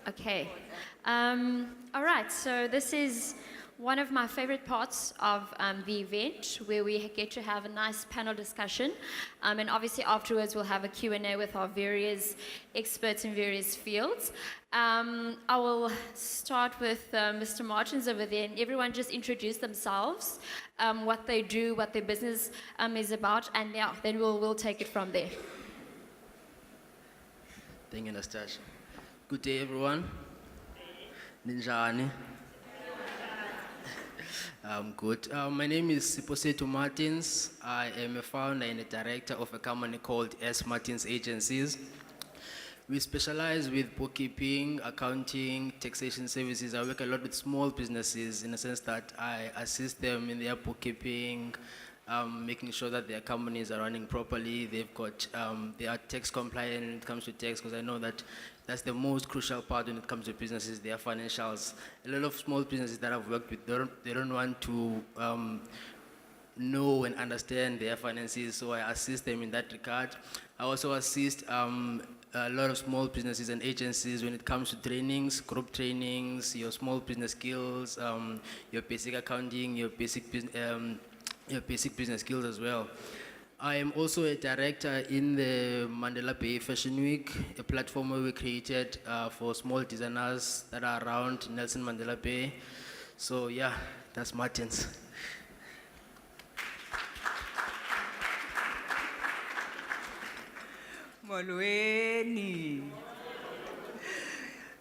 Okay. All right, so this is one of my favorite parts of the event where we get to have a nice panel discussion. And obviously afterwards we'll have a Q&A with our various experts in various fields. I will start with Mr. Martins over there, and everyone just introduce themselves, what they do, what their business is about, and yeah, then we'll take it from there. Thank you, Anastasia. Good day, everyone. Ninjani. I'm good. My name is Siphosethu Martins. I am a founder and a director of a company called S. Martins Agencies. We specialize with bookkeeping, accounting, taxation services. I work a lot with small businesses in the sense that I assist them in their bookkeeping, making sure that their companies are running properly. They've got, they are tax compliant when it comes to tax, because I know that that's the most crucial part when it comes to businesses, their financials. A lot of small businesses that I've worked with, they don't want to know and understand their finances, so I assist them in that regard. I also assist a lot of small businesses and agencies when it comes to trainings, group trainings, your small business skills, your basic accounting, your basic business skills as well. I am also a director in the Mandela Bay Fashion Week, a platform where we created for small designers that are around Nelson Mandela Bay. So yeah, that's Martins. Molweni.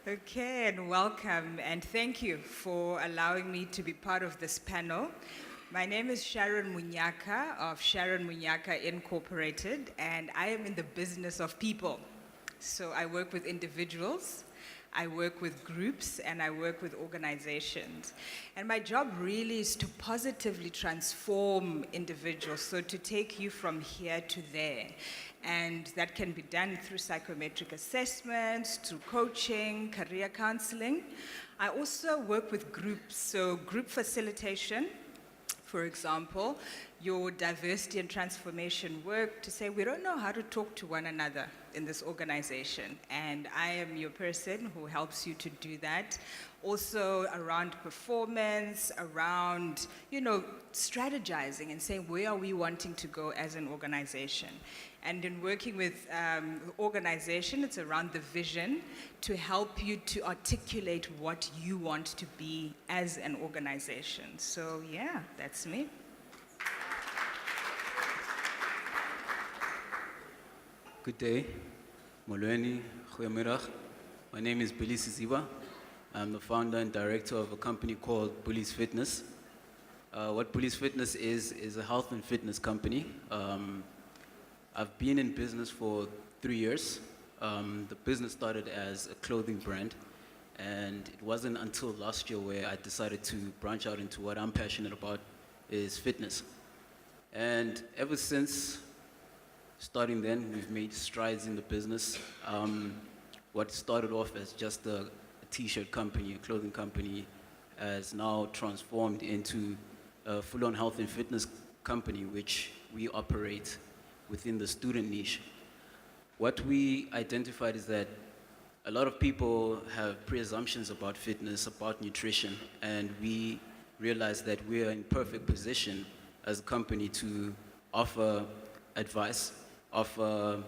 Okay, and welcome, and thank you for allowing me to be part of this panel. My name is Sharon Munyaka of Sharon Munyaka Incorporated, and I am in the business of people. So I work with individuals, I work with groups, and I work with organizations. And my job really is to positively transform individuals, so to take you from here to there. And that can be done through psychometric assessments, through coaching, career counseling. I also work with groups, so group facilitation, for example, your diversity and transformation work to say we don't know how to talk to one another in this organization, and I am your person who helps you to do that. Also around performance, around, strategizing and saying where are we wanting to go as an organization. And in working with organization, it's around the vision to help you to articulate what you want to be as an organization. So yeah, that's me. Good day. Molweni, goeiemiddag. My name is Bullyz Siziba. I'm the founder and director of a company called Bullyz Fitness. What Bullyz Fitness is a health and fitness company. I've been in business for 3 years. The business started as a clothing brand, and it wasn't until last year where I decided to branch out into what I'm passionate about, is fitness. And ever since starting then, we've made strides in the business. What started off as just a t-shirt company, a clothing company, has now transformed into a full-on health and fitness company, which we operate within the student niche. What we identified is that a lot of people have pre-assumptions about fitness, about nutrition, and we realized that we are in perfect position as a company to offer advice, offer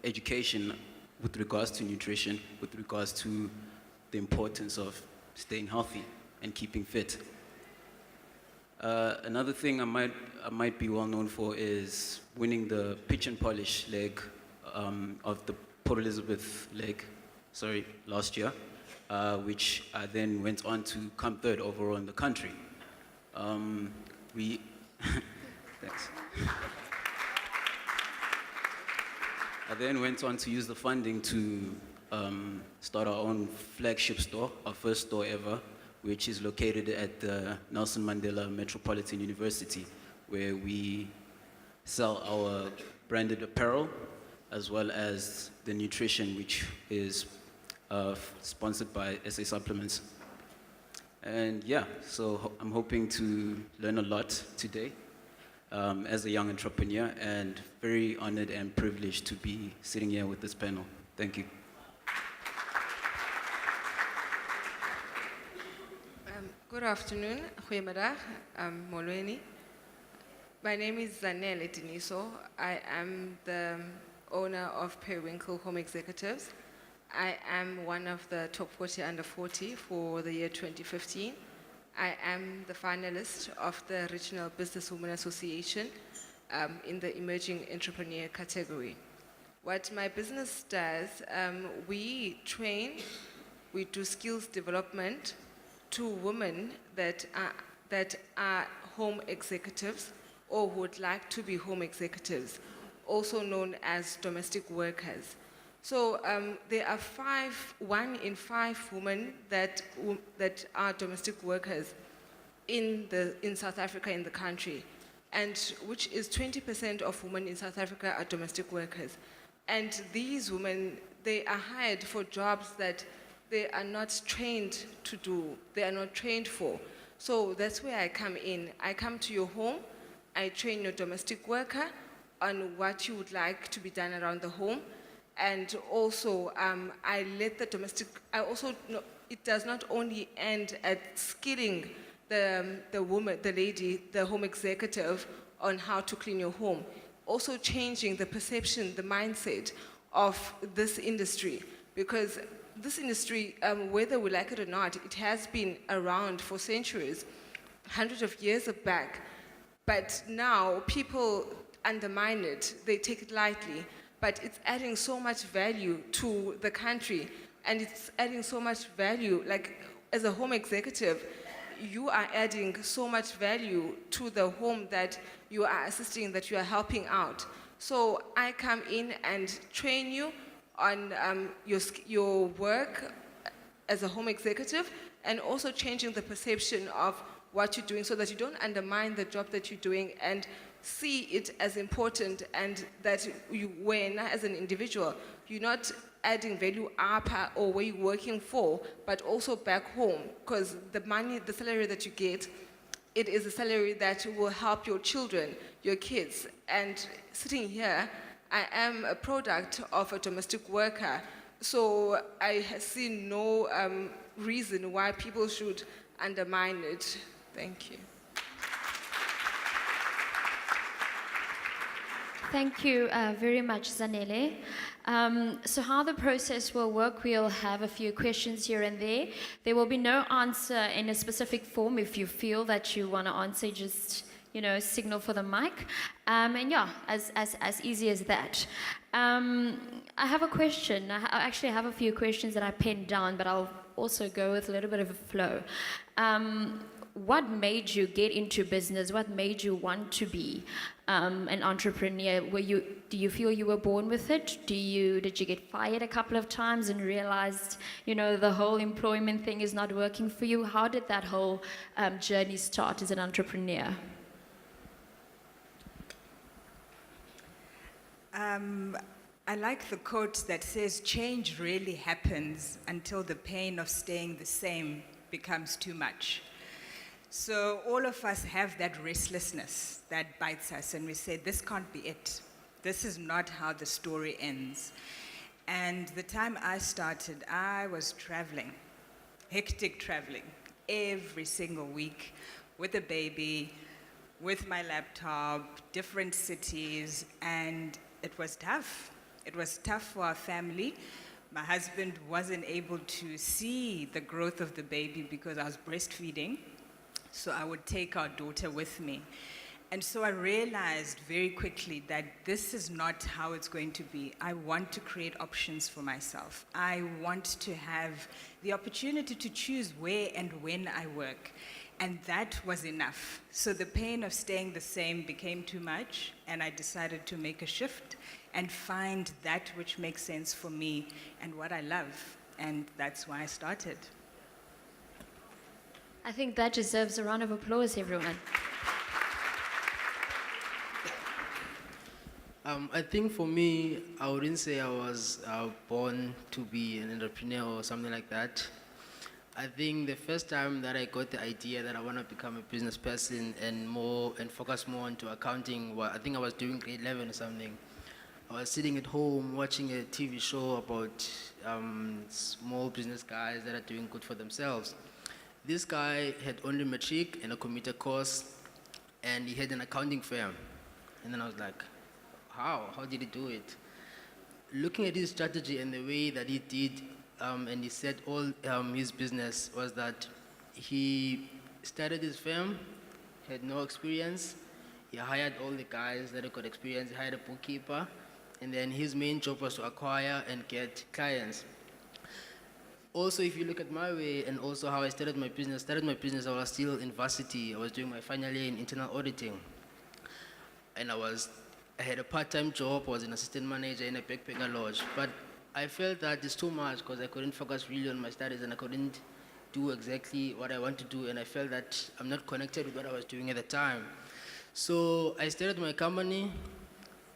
education with regards to nutrition, with regards to the importance of staying healthy and keeping fit. Another thing I might be well known for is winning the pitch and polish leg of the Port Elizabeth leg, last year, which I then went on to come third overall in the country. Thanks. I then went on to use the funding to start our own flagship store, our first store ever, which is located at the Nelson Mandela Metropolitan University, where we sell our branded apparel as well as the nutrition, which is sponsored by SA Supplements. And yeah, so I'm hoping to learn a lot today as a young entrepreneur, and very honored and privileged to be sitting here with this panel. Thank you. Good afternoon, goeiemiddag, molweni. My name is Zanele Diniso. I am the owner of Periwinkle Home Executives. I am one of the top 40 under 40 for the year 2015. I am the finalist of the Regional Businesswomen Association in the Emerging Entrepreneur category. What my business does, we train, we do skills development to women that are home executives or would like to be home executives, also known as domestic workers. So there are 1 in 5 women that are domestic workers in South Africa, in the country, and which is 20% of women in South Africa are domestic workers. And these women, they are hired for jobs that they are not trained to do, they are not trained for. So that's where I come in. I come to your home, I train your domestic worker on what you would like to be done around the home. And also, I let the domestic, it does not only end at skilling the woman, the lady, the home executive on how to clean your home. Also changing the perception, the mindset of this industry. Because this industry, whether we like it or not, it has been around for centuries, hundreds of years back. But now people undermine it, they take it lightly. But it's adding so much value to the country, and it's adding so much value, like as a home executive, you are adding so much value to the home that you are assisting, that you are helping out. So I come in and train you on your work as a home executive, and also changing the perception of what you're doing so that you don't undermine the job that you're doing and see it as important, and that you, when as an individual, you're not adding value up or where you're working for, but also back home, because the money, the salary that you get, it is a salary that will help your children, your kids. And sitting here, I am a product of a domestic worker, so I see no reason why people should undermine it. Thank you. Thank you very much, Zanele. So how the process will work, we'll have a few questions here and there. There will be no answer in a specific form. If you feel that you want to answer, just signal for the mic. And yeah, as easy as that. I have a question. I actually have a few questions that I penned down, but I'll also go with a little bit of a flow. What made you get into business? What made you want to be an entrepreneur? Do you feel you were born with it? Did you get fired a couple of times and realized, the whole employment thing is not working for you? How did that whole journey start as an entrepreneur? I like the quote that says, change rarely happens until the pain of staying the same becomes too much. So all of us have that restlessness that bites us, and we say, this can't be it. This is not how the story ends. And the time I started, I was traveling, hectic traveling, every single week with a baby, with my laptop, different cities, and it was tough. It was tough for our family. My husband wasn't able to see the growth of the baby because I was breastfeeding. So I would take our daughter with me. And so I realized very quickly that this is not how it's going to be. I want to create options for myself. I want to have the opportunity to choose where and when I work. And that was enough. So the pain of staying the same became too much, and I decided to make a shift and find that which makes sense for me and what I love. And that's why I started. I think that deserves a round of applause, everyone. I think for me, I wouldn't say I was born to be an entrepreneur or something like that. I think the first time that I got the idea that I want to become a business person and focus more onto accounting, I think I was doing grade 11 or something. I was sitting at home watching a TV show about small business guys that are doing good for themselves. This guy had only matric and a computer course, and he had an accounting firm. And then I was like, how? How did he do it? Looking at his strategy and the way that he did, and he set all his business, was that he started his firm, had no experience. He hired all the guys that had got experience. He hired a bookkeeper, and then his main job was to acquire and get clients. Also, if you look at my way and also how I started my business, I was still in varsity. I was doing my final year in internal auditing. And I had a part-time job. I was an assistant manager in a backpacker lodge. But I felt that it's too much because I couldn't focus really on my studies and I couldn't do exactly what I want to do. And I felt that I'm not connected with what I was doing at the time. So I started my company.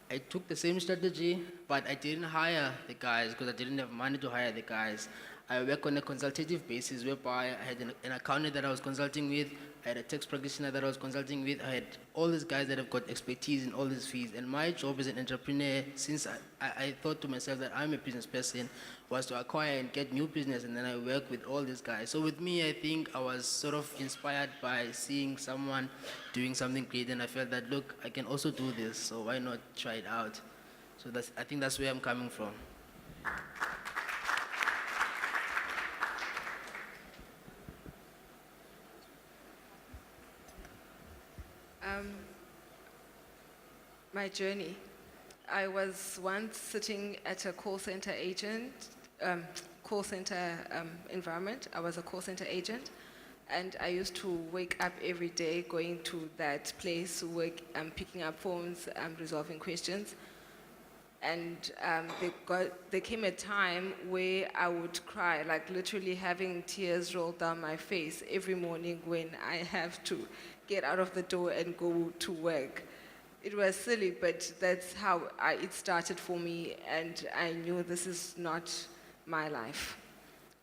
I took the same strategy, but I didn't hire the guys because I didn't have money to hire the guys. I work on a consultative basis whereby I had an accountant that I was consulting with, I had a tax practitioner that I was consulting with, I had all these guys that have got expertise in all these fields. And my job as an entrepreneur, since I thought to myself that I'm a business person, was to acquire and get new business, and then I work with all these guys. So with me, I think I was sort of inspired by seeing someone doing something great, and I felt that, look, I can also do this, so why not try it out? So I think that's where I'm coming from. My journey. I was once sitting at a call center environment. I was a call center agent, and I used to wake up every day going to that place, picking up phones, resolving questions. And there came a time where I would cry, like literally having tears roll down my face every morning when I have to get out of the door and go to work. It was silly, but that's how it started for me, and I knew this is not my life.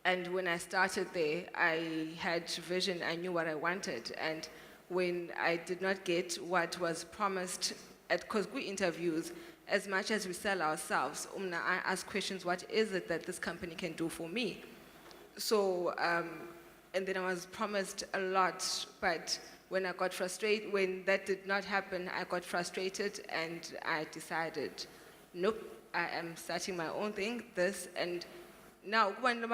And when I started there, I had vision, I knew what I wanted, and when I did not get what was promised at Kozgu interviews, as much as we sell ourselves, I ask questions, what is it that this company can do for me? So, and then I was promised a lot, but when I got frustrated, when that did not happen, I got frustrated and I decided, nope, I am starting my own thing, this, and now, you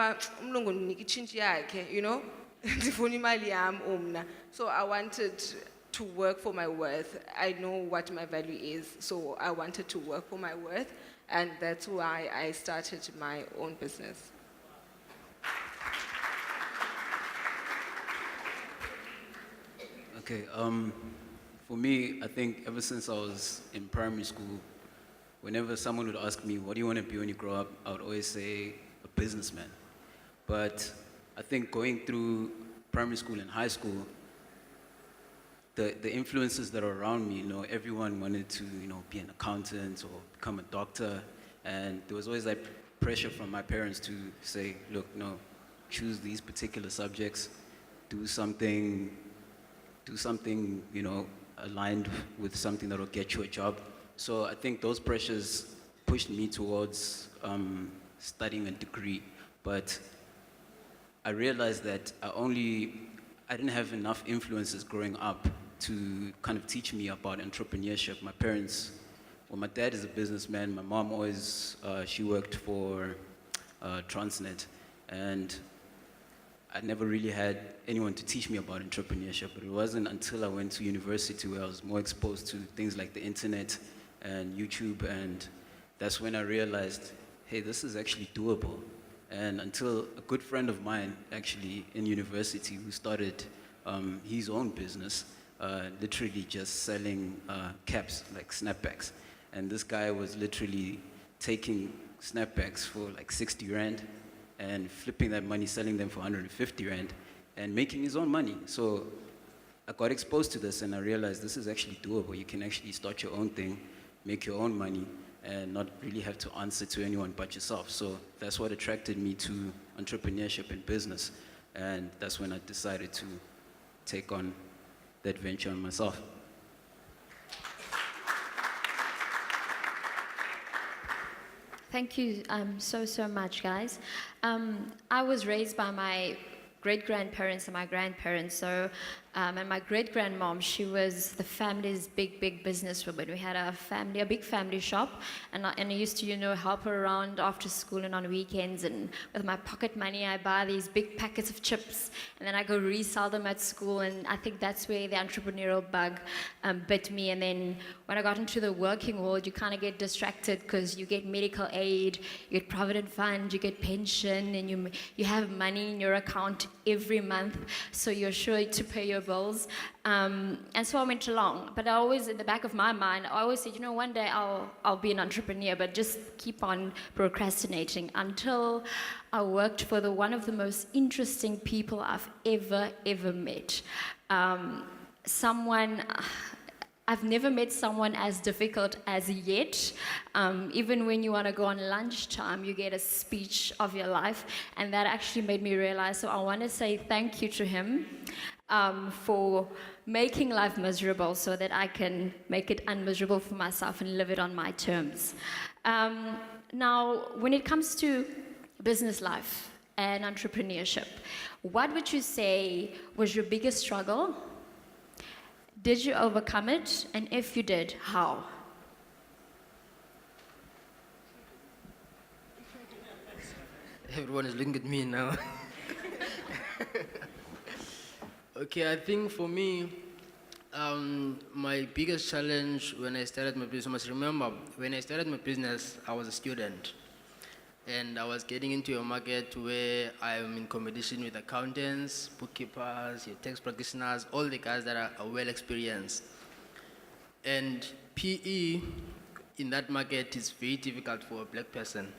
know, so I wanted to work for my worth. I know what my value is, so I wanted to work for my worth, and that's why I started my own business. Okay, for me, I think ever since I was in primary school, whenever someone would ask me, what do you want to be when you grow up, I would always say a businessman. But I think going through primary school and high school, the influences that are around me, you know, everyone wanted to, you know, be an accountant or become a doctor, and there was always that pressure from my parents to say, look, no, choose these particular subjects, do something, you know, aligned with something that will get you a job. So I think those pressures pushed me towards studying a degree. But I realized that I didn't have enough influences growing up to kind of teach me about entrepreneurship. My parents, well, my dad is a businessman. My mom always, she worked for Transnet. And I never really had anyone to teach me about entrepreneurship, but it wasn't until I went to university where I was more exposed to things like the internet and YouTube, and that's when I realized, hey, this is actually doable. And until a good friend of mine, actually, in university, who started his own business, literally just selling caps, like snapbacks. And this guy was literally taking snapbacks for like 60 Rand, and flipping that money, selling them for 150 Rand, and making his own money. So I got exposed to this, and I realized this is actually doable. You can actually start your own thing, make your own money, and not really have to answer to anyone but yourself. So that's what attracted me to entrepreneurship and business, and that's when I decided to take on that venture on myself. Thank you so much, guys. I was raised by my great-grandparents and my grandparents. So, and my great-grandmom, she was the family's big businesswoman. We had a big family shop, and I used to, help her around after school and on weekends. And with my pocket money, I buy these big packets of chips, and then I go resell them at school. And I think that's where the entrepreneurial bug bit me. And then when I got into the working world, you kind of get distracted because you get medical aid, you get provident fund, you get pension, and you have money in your account every month, so you're sure to pay your bills. And so I went along. But I always, in the back of my mind, I always said, one day I'll be an entrepreneur, but just keep on procrastinating until I worked for one of the most interesting people I've ever met. I've never met someone as difficult as yet. Even when you want to go on lunchtime, you get a speech of your life, and that actually made me realize. So I want to say thank you to him for making life miserable so that I can make it unmiserable for myself and live it on my terms. Now, when it comes to business life and entrepreneurship, what would you say was your biggest struggle? Did you overcome it? And if you did, how? Everyone is looking at me now. Okay, I think for me, my biggest challenge when I started my business, you must remember, when I started my business, I was a student. And I was getting into a market where I'm in competition with accountants, bookkeepers, your tax practitioners, all the guys that are well experienced. And PE in that market is very difficult for a black person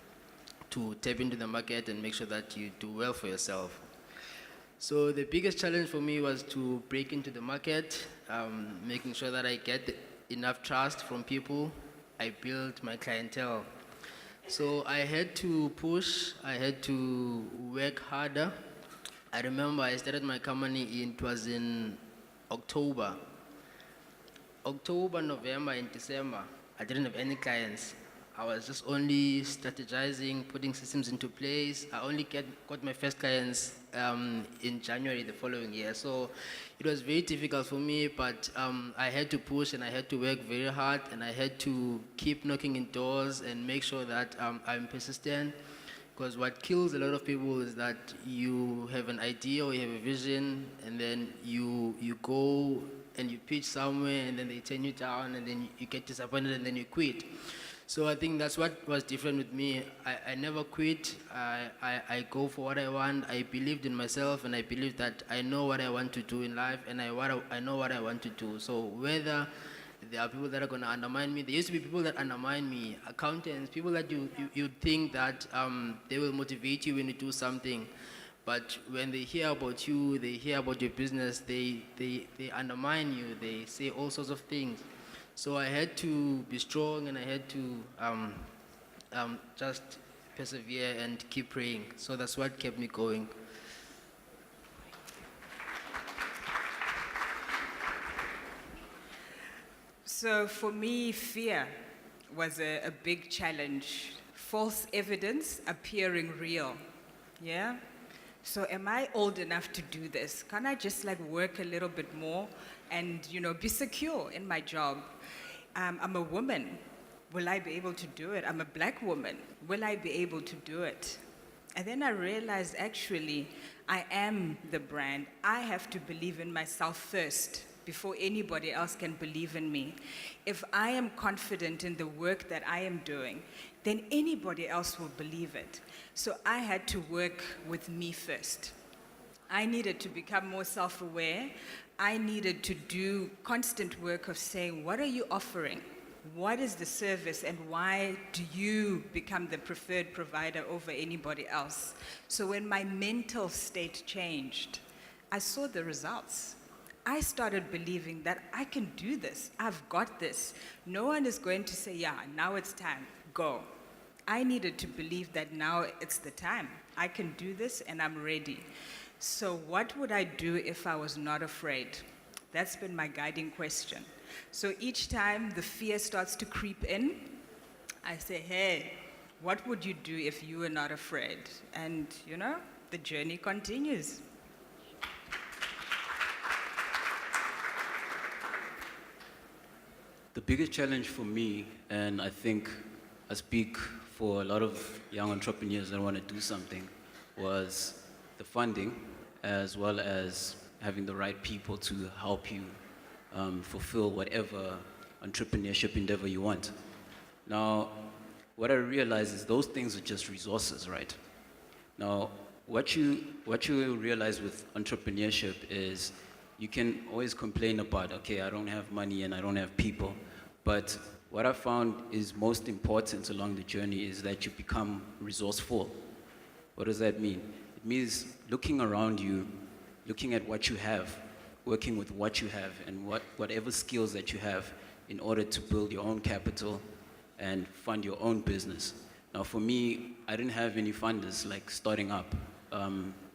to tap into the market and make sure that you do well for yourself. So the biggest challenge for me was to break into the market, making sure that I get enough trust from people. I built my clientele. So I had to push, I had to work harder. I remember I started my company it was in October, November, and December. I didn't have any clients. I was just only strategizing, putting systems into place. I only got my first clients in January the following year. So it was very difficult for me, but I had to push and I had to work very hard, and I had to keep knocking in doors and make sure that I'm persistent. Because what kills a lot of people is that you have an idea or you have a vision, and then you go and you pitch somewhere, and then they turn you down, and then you get disappointed, and then you quit. So I think that's what was different with me. I never quit. I go for what I want. I believed in myself, and I believed that I know what I want to do in life, and I know what I want to do. So whether there are people that are going to undermine me, there used to be people that undermine me, accountants, people that you think that they will motivate you when you do something. But when they hear about you, they hear about your business, they undermine you, they say all sorts of things. So I had to be strong, and I had to just persevere and keep praying. So that's what kept me going. So for me, fear was a big challenge. False evidence appearing real. Yeah? So am I old enough to do this? Can I just work a little bit more and be secure in my job? I'm a woman. Will I be able to do it? I'm a black woman. Will I be able to do it? And then I realized actually I am the brand. I have to believe in myself first before anybody else can believe in me. If I am confident in the work that I am doing, then anybody else will believe it. So I had to work with me first. I needed to become more self-aware. I needed to do constant work of saying, what are you offering? What is the service, and why do you become the preferred provider over anybody else? So when my mental state changed, I saw the results. I started believing that I can do this. I've got this. No one is going to say, yeah, now it's time, go. I needed to believe that now it's the time. I can do this and I'm ready. So what would I do if I was not afraid? That's been my guiding question. So each time the fear starts to creep in, I say, hey, what would you do if you were not afraid? And, the journey continues. The biggest challenge for me, and I think I speak for a lot of young entrepreneurs that want to do something, was the funding, as well as having the right people to help you fulfill whatever entrepreneurship endeavor you want. Now, what I realize is those things are just resources, right? Now, what you realize with entrepreneurship is you can always complain about, okay, I don't have money and I don't have people. But what I found is most important along the journey is that you become resourceful. What does that mean? It means looking around you, looking at what you have, working with what you have, and whatever skills that you have in order to build your own capital and fund your own business. Now for me, I didn't have any funders like starting up.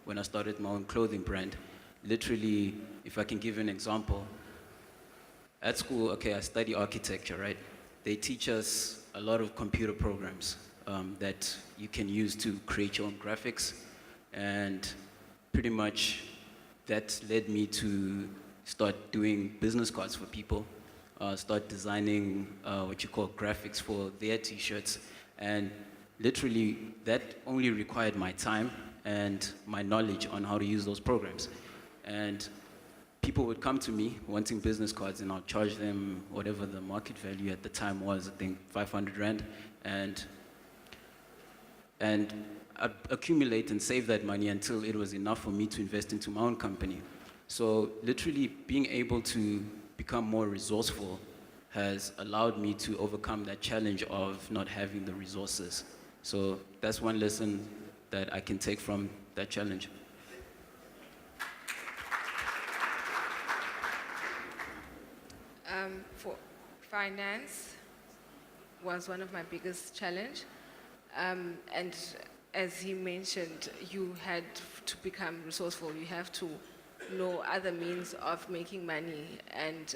When I started my own clothing brand, literally, if I can give you an example, at school, okay, I study architecture, right? They teach us a lot of computer programs that you can use to create your own graphics, and pretty much that led me to start doing business cards for people, start designing what you call graphics for their t-shirts, and literally that only required my time and my knowledge on how to use those programs. And people would come to me wanting business cards, and I'll charge them whatever the market value at the time was, I think 500 Rand, and I'd accumulate and save that money until it was enough for me to invest into my own company. So literally being able to become more resourceful has allowed me to overcome that challenge of not having the resources. So that's one lesson that I can take from that challenge. For finance was one of my biggest challenge. And as he mentioned, you had to become resourceful. You have to know other means of making money and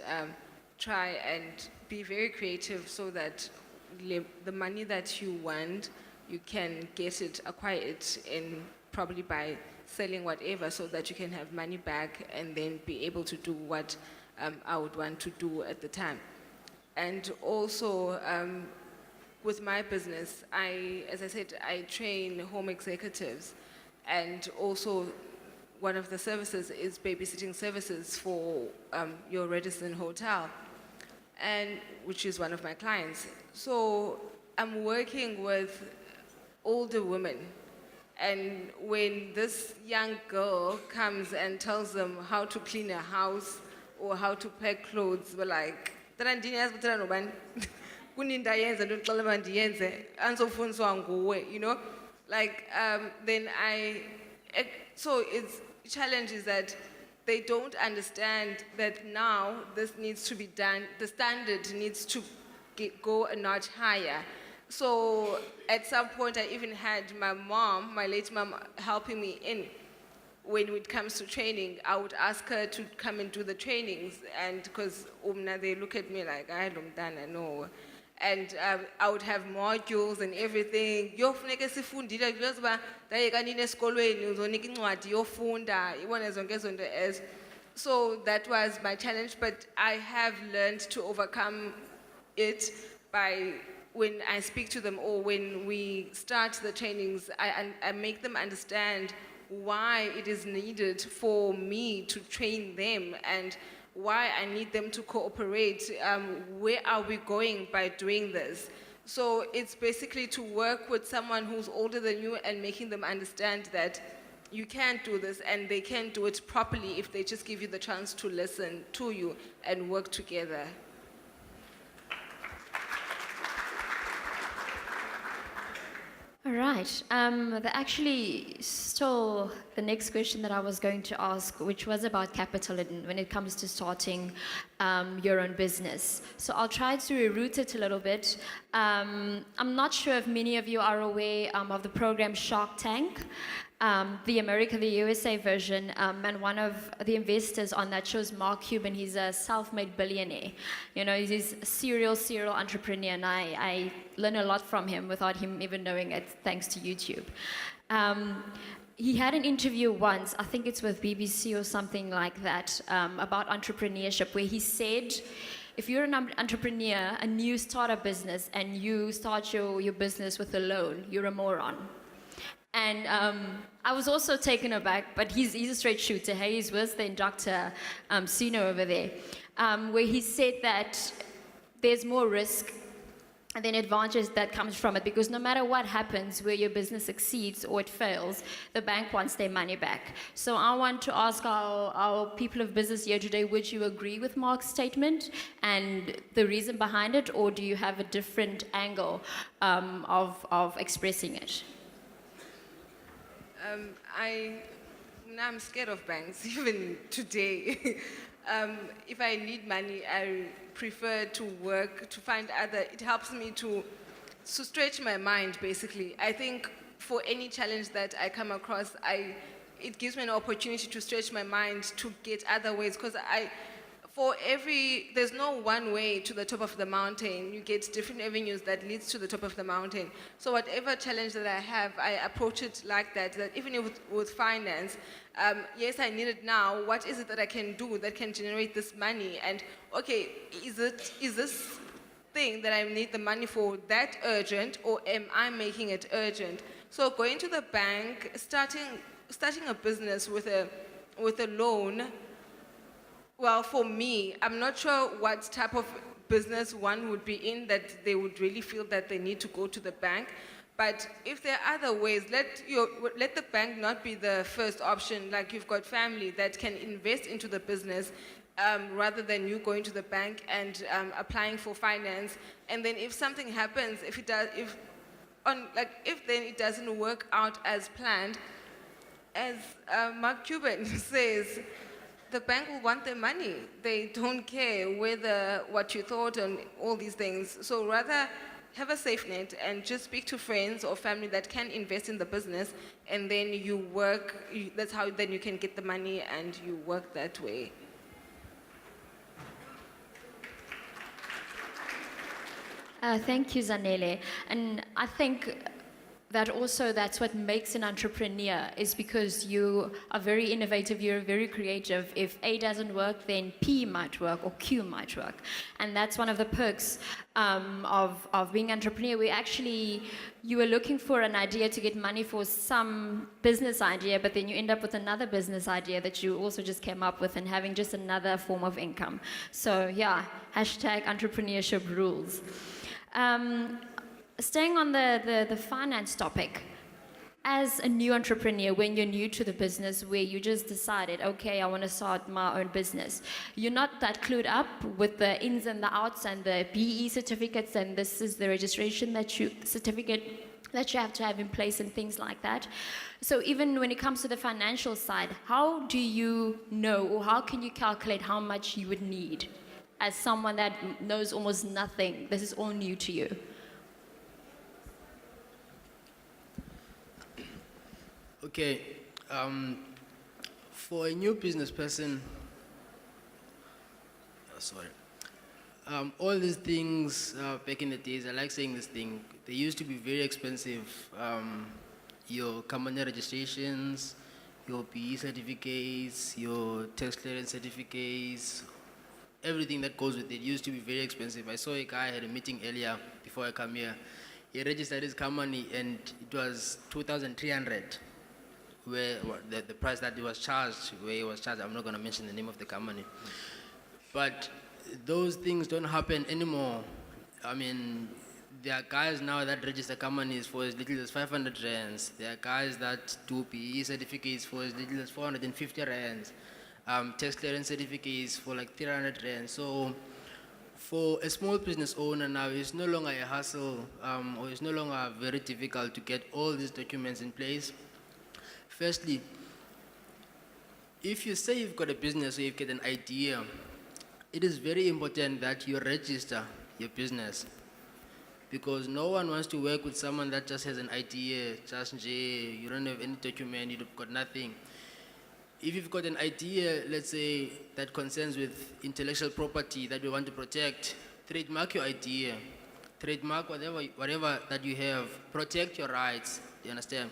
try and be very creative so that the money that you want, you can get it, acquire it in probably by selling whatever, so that you can have money back and then be able to do what I would want to do at the time. And also, with my business, as I said, I train home executives, and also one of the services is babysitting services for your Radisson Hotel, and which is one of my clients. So I'm working with older women, and when this young girl comes and tells them how to clean a house or how to pack clothes, we're like, you know, like then so it's challenge is that they don't understand that now this needs to be done, the standard needs to go a notch higher. So at some point I even had my mom, my late mom, helping me in. When it comes to training, I would ask her to come and do the trainings, and because they look at me like, I don't know. And I would have modules and everything. So that was my challenge, but I have learned to overcome it by when I speak to them or when we start the trainings, I make them understand why it is needed for me to train them and why I need them to cooperate. Where are we going by doing this? So it's basically to work with someone who's older than you and making them understand that you can't do this and they can do it properly if they just give you the chance to listen to you and work together. All right. They actually stole the next question that I was going to ask, which was about capitalism when it comes to starting your own business. So I'll try to reroute it a little bit. I'm not sure if many of you are aware of the program Shark Tank. The USA version, and one of the investors on that show is Mark Cuban. He's a self-made billionaire. You know, he's a serial entrepreneur, and I learn a lot from him without him even knowing it, thanks to YouTube. he had an interview once, I think it's with BBC or something like that, about entrepreneurship, where he said, if you're an entrepreneur, a new startup business, and you start your business with a loan, you're a moron. And I was also taken aback, but he's a straight shooter. Hey, he's worse than Dr. Sino over there, where he said that there's more risk and then advantages that comes from it, because no matter what happens, where your business succeeds or it fails, the bank wants their money back. So I want to ask our people of business here today, would you agree with Mark's statement and the reason behind it, or do you have a different angle of expressing it? I'm scared of banks, even today. If I need money, I prefer to work, to find other, it helps me to stretch my mind, basically. I think for any challenge that I come across, it gives me an opportunity to stretch my mind to get other ways, because there's no one way to the top of the mountain. You get different avenues that leads to the top of the mountain. So whatever challenge that I have, I approach it like that even with finance, yes, I need it now. What is it that I can do that can generate this money? And okay, is this thing that I need the money for that urgent, or am I making it urgent? So going to the bank, starting a business with a loan. Well, for me, I'm not sure what type of business one would be in that they would really feel that they need to go to the bank. But if there are other ways, let the bank not be the first option. Like, you've got family that can invest into the business rather than you going to the bank and applying for finance. And then if something happens, if then it doesn't work out as planned, as Mark Cuban says, the bank will want their money. They don't care what you thought and all these things. So rather have a safe net and just speak to friends or family that can invest in the business, and then you work. That's how then you can get the money, and you work that way. Thank you, Zanele. And I think that also that's what makes an entrepreneur, is because you are very innovative, you're very creative. If A doesn't work, then P might work or Q might work. And that's one of the perks of being an entrepreneur. You were looking for an idea to get money for some business idea, but then you end up with another business idea that you also just came up with, and having just another form of income. So yeah, hashtag entrepreneurship rules. Staying on the finance topic, as a new entrepreneur, when you're new to the business, where you just decided, okay, I want to start my own business, you're not that clued up with the ins and the outs and the BE certificates, and this is the registration certificate that you have to have in place and things like that. So even when it comes to the financial side, how do you know, or how can you calculate how much you would need as someone that knows almost nothing? This is all new to you. Okay, for a new business person, all these things back in the days, I like saying this thing, they used to be very expensive. Your company registrations, your PE certificates, your tax clearance certificates, everything that goes with it used to be very expensive. I saw a guy, I had a meeting earlier before I come here. He registered his company and it was 2,300. Where the price that he was charged, I'm not going to mention the name of the company. But those things don't happen anymore. I mean, there are guys now that register companies for as little as 500 rands. There are guys that do PE certificates for as little as 450 rands. Tax clearance certificates for like 300 rands. So for a small business owner now, it's no longer a hassle, or it's no longer very difficult to get all these documents in place. Firstly, if you say you've got a business or you've got an idea, it is very important that you register your business, because no one wants to work with someone that just has an idea, you don't have any document, you've got nothing. If you've got an idea, let's say, that concerns with intellectual property that we want to protect, trademark your idea, trademark whatever that you have, protect your rights, do you understand?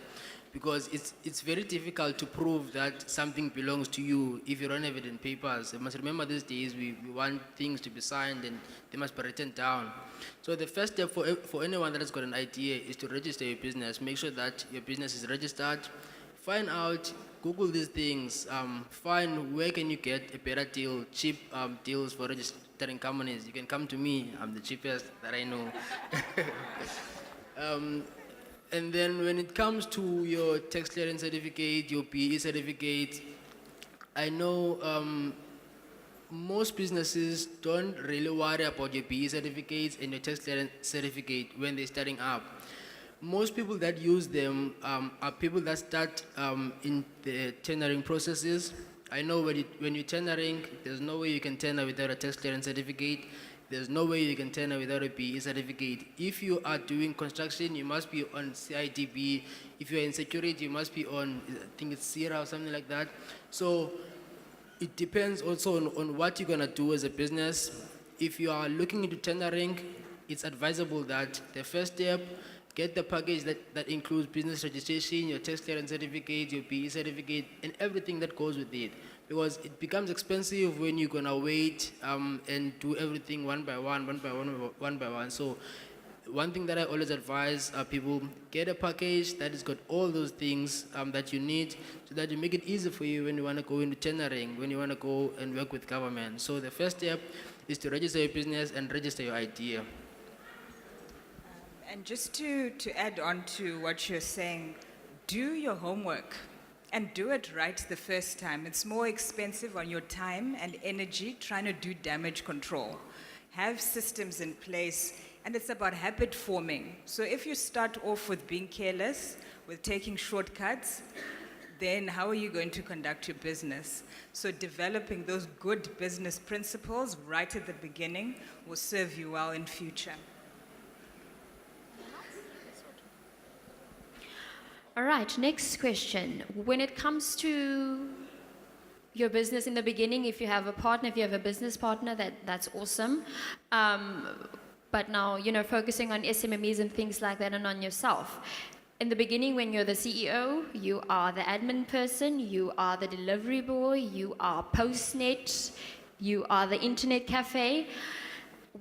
because it's very difficult to prove that something belongs to you if you don't have it in papers. You must remember these days we want things to be signed and they must be written down. So the first step for anyone that has got an idea is to register your business. Make sure that your business is registered. Find out, Google these things, find where can you get a better deal, cheap deals for registering companies. You can come to me, I'm the cheapest that I know. And then when it comes to your tax clearance certificate, your PE certificate, I know most businesses don't really worry about your PE certificates and your tax clearance certificate when they're starting up. Most people that use them are people that start in the tendering processes. I know when you're tendering, there's no way you can tender without a tax clearance certificate. There's no way you can tender without a PE certificate. If you are doing construction, you must be on CIDB. If you're in security, you must be on, I think it's CIRA or something like that. So it depends also on what you're gonna do as a business. If you are looking into tendering, it's advisable that the first step, get the package that includes business registration, your tax clearance certificate, your PE certificate, and everything that goes with it. Because it becomes expensive when you're gonna wait and do everything one by one. So one thing that I always advise people, get a package that has got all those things that you need so that you make it easy for you when you wanna go into tendering, when you wanna go and work with government. So the first step is to register your business and register your idea. And just to add on to what you're saying, do your homework and do it right the first time. It's more expensive on your time and energy trying to do damage control. Have systems in place, and it's about habit forming. So if you start off with being careless, with taking shortcuts, then how are you going to conduct your business? So developing those good business principles right at the beginning will serve you well in future. All right, next question. When it comes to your business in the beginning, if you have a partner, if you have a business partner, that's awesome. But now, focusing on SMMEs and things like that and on yourself. In the beginning, when you're the CEO, you are the admin person, you are the delivery boy, you are Postnet, you are the internet cafe.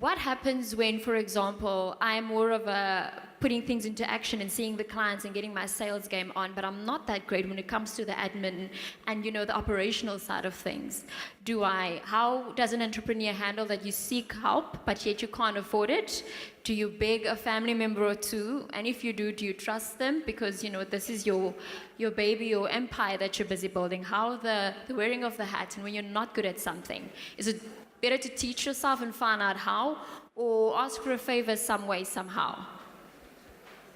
What happens when, for example, I'm more of a putting things into action and seeing the clients and getting my sales game on, but I'm not that great when it comes to the admin and, the operational side of things? How does an entrepreneur handle that you seek help, but yet you can't afford it? Do you beg a family member or two? And if you do you trust them? Because, this is your baby, your empire that you're busy building. How the wearing of the hat, and when you're not good at something, is it better to teach yourself and find out how, or ask for a favor some way, somehow?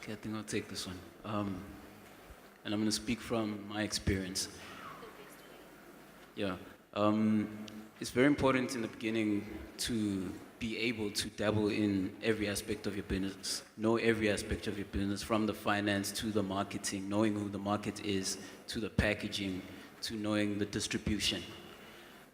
Okay, I think I'll take this one. And I'm going to speak from my experience. Yeah. It's very important in the beginning to be able to dabble in every aspect of your business. Know every aspect of your business, from the finance to the marketing, knowing who the market is, to the packaging, to knowing the distribution.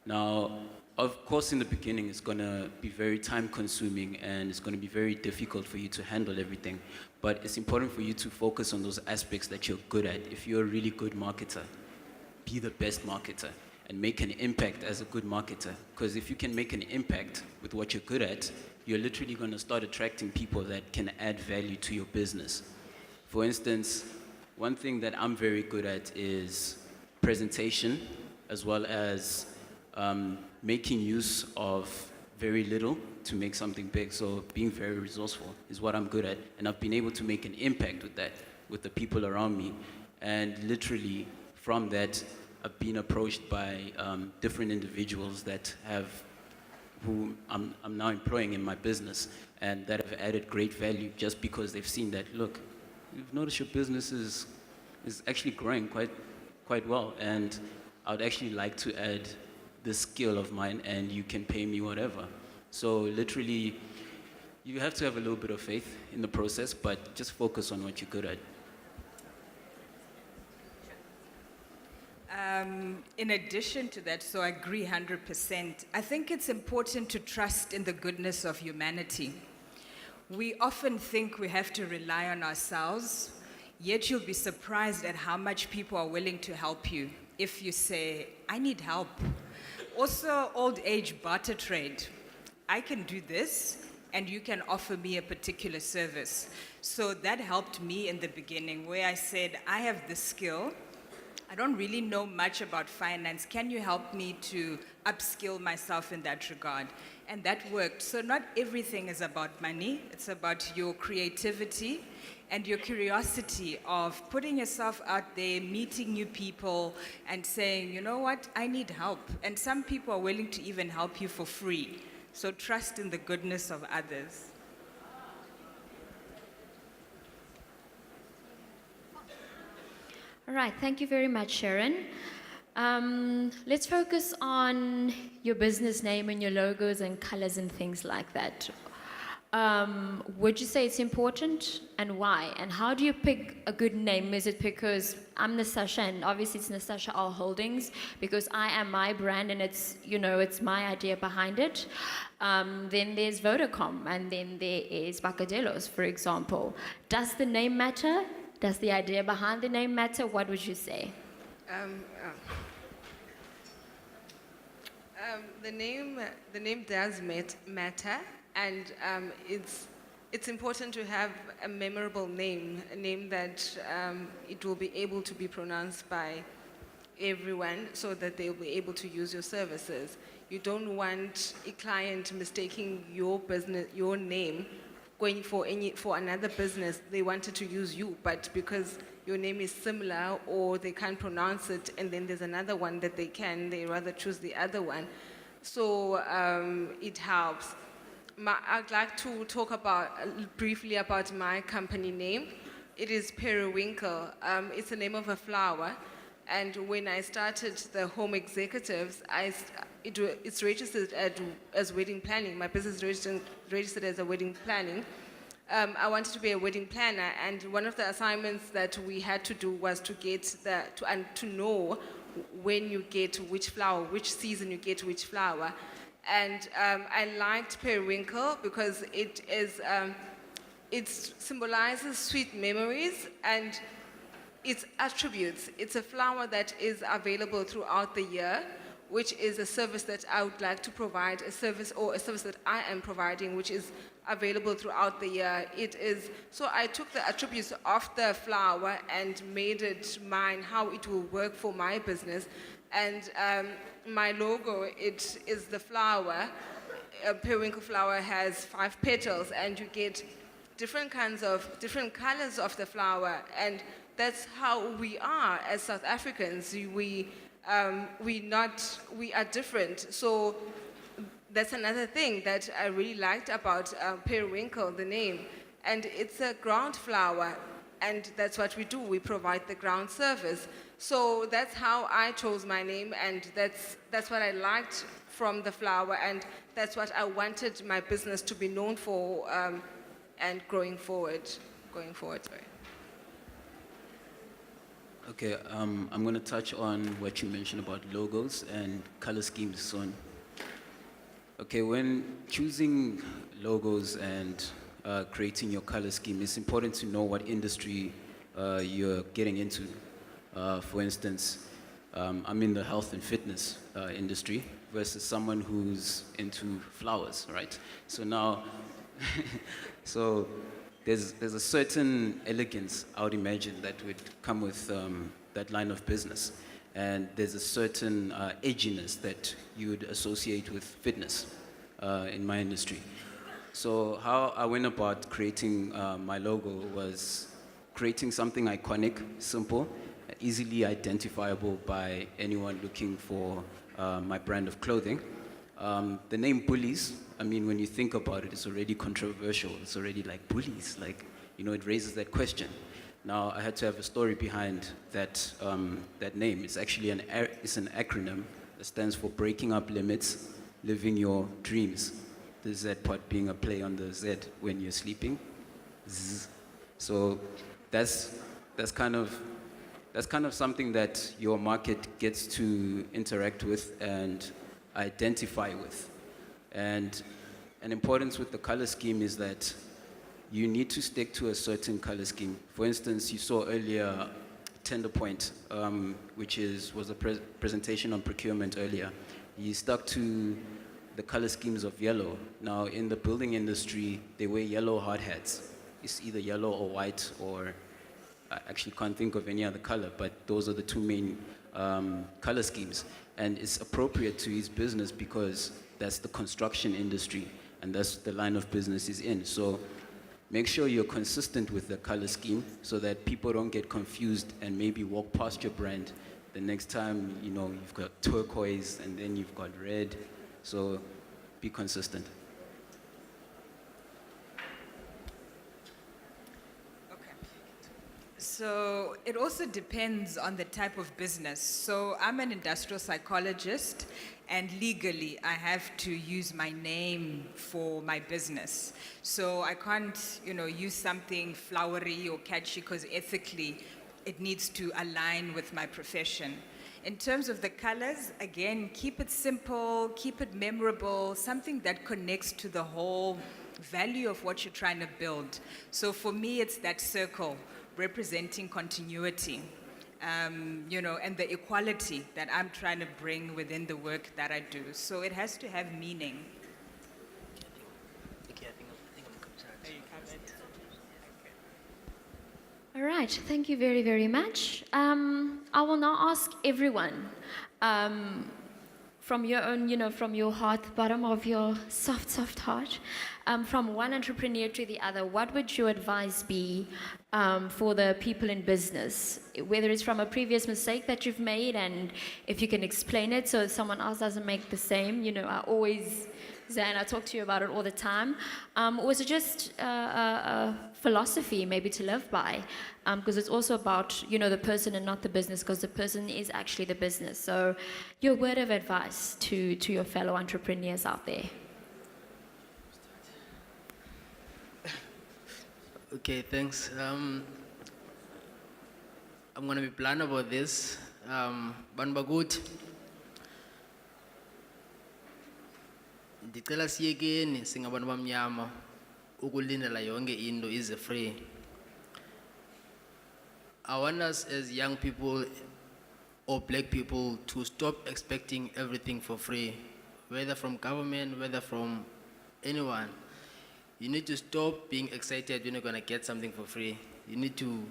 Now, of course, in the beginning, it's going to be very time-consuming and it's going to be very difficult for you to handle everything. But it's important for you to focus on those aspects that you're good at. If you're a really good marketer, be the best marketer and make an impact as a good marketer. Because if you can make an impact with what you're good at, you're literally going to start attracting people that can add value to your business. For instance, one thing that I'm very good at is presentation, as well as making use of very little to make something big. So being very resourceful is what I'm good at. And I've been able to make an impact with that, with the people around me. And literally from that, I've been approached by different individuals who I'm now employing in my business, and that have added great value just because they've seen that, look, we've noticed your business is actually growing quite well, and I would actually like to add this skill of mine, and you can pay me whatever. So literally, you have to have a little bit of faith in the process, but just focus on what you're good at. In addition to that, so I agree 100%, I think it's important to trust in the goodness of humanity. We often think we have to rely on ourselves. Yet you'll be surprised at how much people are willing to help you if you say, I need help. Also, old age barter trade. I can do this, and you can offer me a particular service. So that helped me in the beginning, where I said, I have this skill. I don't really know much about finance. Can you help me to upskill myself in that regard? And that worked. So not everything is about money. It's about your creativity and your curiosity of putting yourself out there, meeting new people, and saying, you know what, I need help. And some people are willing to even help you for free. So trust in the goodness of others. All right, thank you very much, Sharon. Let's focus on your business name and your logos and colors and things like that. Would you say it's important, and why? And how do you pick a good name? Is it because I'm Nastasha and obviously it's Nastasha All Holdings because I am my brand and it's, you know, it's my idea behind it? Then there's Vodacom, and then there is Bacadelos, for example. Does the name matter? Does the idea behind the name matter? What would you say? The name does matter, and it's important to have a memorable name, a name that it will be able to be pronounced by everyone, so that they'll be able to use your services. You don't want a client mistaking your business, your name, going for another business. They wanted to use you, but because your name is similar or they can't pronounce it, and then there's another one that they rather choose the other one. So it helps. I'd like to talk briefly about my company name. It is Periwinkle. It's the name of a flower. And when I started the Home Executives, it's registered as wedding planning. My business is registered as a wedding planning. I wanted to be a wedding planner, and one of the assignments that we had to do was to get to know when you get which flower, which season you get which flower. And I liked Periwinkle because it symbolizes sweet memories and its attributes. It's a flower that is available throughout the year, which is a service that I would like to provide, a service that I am providing, which is available throughout the year. So I took the attributes of the flower and made it mine, how it will work for my business. And my logo, it is the flower. A periwinkle flower has 5 petals, and you get different colors of the flower. And that's how we are as South Africans. We are different. So that's another thing that I really liked about Periwinkle, the name. And it's a ground flower, and that's what we do. We provide the ground service. So that's how I chose my name, and that's what I liked from the flower, and that's what I wanted my business to be known for, and going forward. Sorry. Okay, I'm going to touch on what you mentioned about logos and color schemes soon. Okay, when choosing logos and creating your color scheme, it's important to know what industry you're getting into. For instance, I'm in the health and fitness industry versus someone who's into flowers, right? So now, there's a certain elegance, I would imagine, that would come with that line of business. And there's a certain edginess that you would associate with fitness in my industry. So how I went about creating my logo was creating something iconic, simple, easily identifiable by anyone looking for my brand of clothing. The name Bullyz, I mean, when you think about it, it's already controversial. It's already like Bullyz, like, you know, it raises that question. Now, I had to have a story behind that, that name. It's actually it's an acronym that stands for Breaking Up Limits, Living Your Dreams. The Z part being a play on the Z when you're sleeping. Zzz. So that's kind of something that your market gets to interact with and identify with. And an importance with the color scheme is that you need to stick to a certain color scheme. For instance, you saw earlier Tender Point, which was a presentation on procurement earlier. He stuck to the color schemes of yellow. Now, in the building industry, they wear yellow hard hats. It's either yellow or white, or I actually can't think of any other color, but those are the two main color schemes. And it's appropriate to his business because that's the construction industry, and that's the line of business he's in. So make sure you're consistent with the color scheme so that people don't get confused and maybe walk past your brand. The next time, you know, you've got turquoise and then you've got red. So be consistent. Okay. So it also depends on the type of business. So I'm an industrial psychologist, and legally I have to use my name for my business. So I can't, you know, use something flowery or catchy because ethically it needs to align with my profession. In terms of the colors, again, keep it simple, keep it memorable, something that connects to the whole value of what you're trying to build. So for me, it's that circle representing continuity. You know, and the equality that I'm trying to bring within the work that I do. So it has to have meaning. All right, thank you very, very much. I will now ask everyone, from your own, you know, from your heart, the bottom of your soft, soft heart, from one entrepreneur to the other, what would your advice be for the people in business? Whether it's from a previous mistake that you've made, and if you can explain it so someone else doesn't make the same. You know, I always, Zan, I talk to you about it all the time. Or is it just a philosophy maybe to live by? Because it's also about, you know, the person and not the business, because the person is actually the business. So your word of advice to your fellow entrepreneurs out there. Okay, thanks. I'm going to be blunt about this. Banbagut. Ndicela siyekeni singabantu bamnyama ukulindela yonke into is free. I want us as young people or black people to stop expecting everything for free, whether from government, whether from anyone. You need to stop being excited when you're going to get something for free. You need to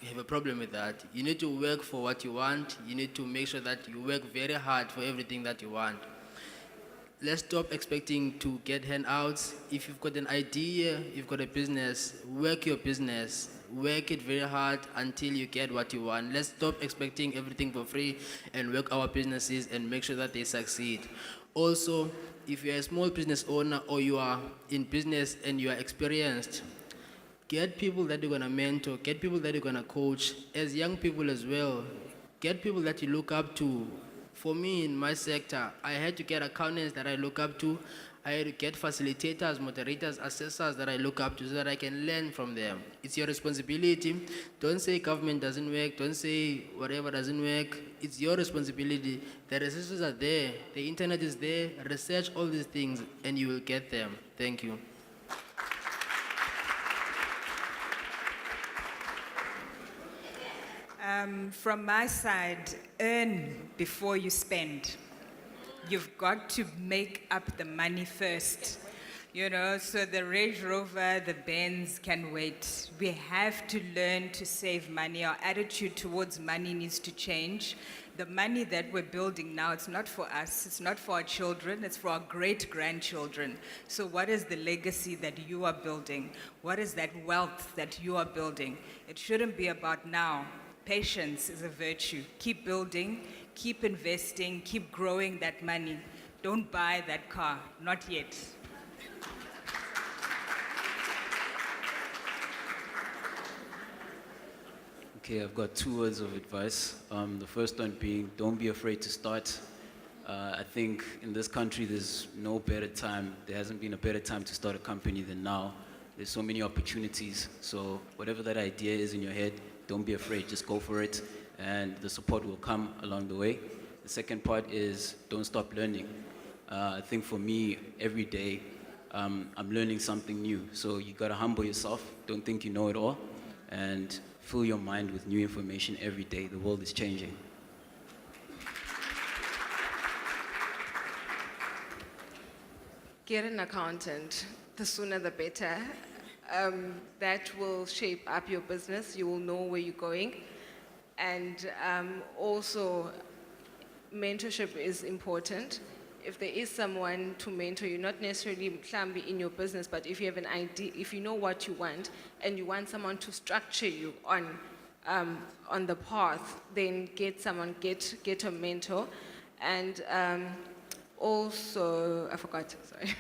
have a problem with that. You need to work for what you want. You need to make sure that you work very hard for everything that you want. Let's stop expecting to get handouts. If you've got an idea, you've got a business, work your business. Work it very hard until you get what you want. Let's stop expecting everything for free and work our businesses and make sure that they succeed. Also, if you're a small business owner or you are in business and you are experienced, get people that you're going to mentor, get people that you're going to coach. As young people as well, get people that you look up to. For me, in my sector, I had to get accountants that I look up to. I had to get facilitators, moderators, assessors that I look up to so that I can learn from them. It's your responsibility. Don't say government doesn't work. Don't say whatever doesn't work. It's your responsibility. The resources are there. The internet is there. Research all these things and you will get them. Thank you. From my side, earn before you spend. You've got to make up the money first. You know, so the Range Rover, the Benz can wait. We have to learn to save money. Our attitude towards money needs to change. The money that we're building now, it's not for us, it's not for our children, it's for our great-grandchildren. So what is the legacy that you are building? What is that wealth that you are building? It shouldn't be about now. Patience is a virtue. Keep building, keep investing, keep growing that money. Don't buy that car, not yet. Okay, I've got 2 words of advice. The first one being, don't be afraid to start. I think in this country, there's no better time. There hasn't been a better time to start a company than now. There's so many opportunities. So whatever that idea is in your head, don't be afraid, just go for it, and the support will come along the way. The second part is, don't stop learning. I think for me, every day, I'm learning something new. So you gotta humble yourself, don't think you know it all, and fill your mind with new information every day. The world is changing. Get an accountant. The sooner the better. That will shape up your business. You will know where you're going. And also, mentorship is important. If there is someone to mentor you, not necessarily in your business, but if you have an idea, if you know what you want, and you want someone to structure you on the path, then get a mentor. And also, I forgot, sorry.